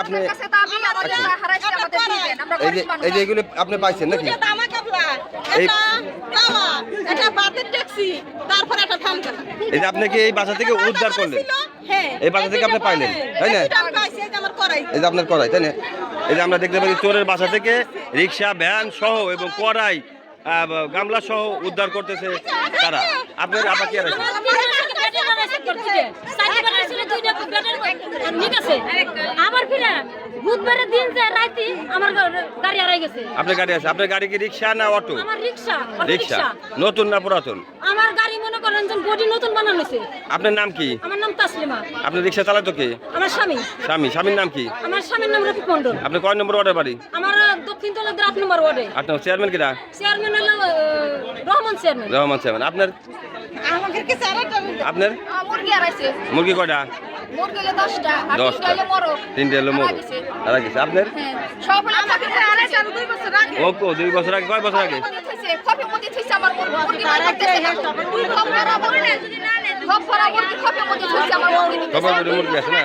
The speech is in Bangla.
আপনি এই যে এগুলো আপনি পাইছেন নাকি? এই যে আপনি কি এই বাসা থেকে উদ্ধার করলেন? এই বাসা থেকে আপনি পাইলেন তাই না? এই যে আপনার কড়াই তাই না? এই যে আমরা দেখতে পাচ্ছি চোরের বাসা থেকে রিক্সা ভ্যান সহ এবং কড়াই গামলা সহ উদ্ধার করতেছে তারা। আপনার আপা কি আর আছে? বুধবারের দিন যে রাতে আমার গাড়ি হারাই গেছে। আপনার গাড়ি আছে? আপনার গাড়ি কি রিক্সা না অটো? আমার রিক্সা। রিক্সা নতুন না পুরাতন? আমার গাড়ি মনে করেন যে বডি নতুন বানানো হয়েছে। আপনার নাম কি? আমার নাম তাসলিমা। আপনার রিক্সা চালাতো কে? আমার স্বামী। স্বামীর নাম কি? আমার স্বামীর নাম রফিক মন্ডল। আপনি কয় নম্বর ওয়ার্ডের বাড়ি? আমার দক্ষিণ তলা 8 নম্বর ওয়ার্ডে। আপনার চেয়ারম্যান কিরা? চেয়ারম্যান হলো রহমান চেয়ারম্যান। রহমান চেয়ারম্যান। আপনার আপনার মুরগি হারাইছে। মুরগি কয়টা? মুরগি হলো 10টা আর 10টা। 3টা হলো মরো। 3টা হলো মরো। তারা গেছে। আপনার? হ্যাঁ। সব হলো আমাকে হারাইছে আর 2 বছর আগে। ও 2 বছর আগে? কয় বছর আগে? কফি মধ্যে থইছে আমার মুরগি মারতেছে না। তুই খবর বলে না যদি না নেন। খবর মুরগি কফি মধ্যে থইছে আমার মুরগি। খবর মুরগি আছে না?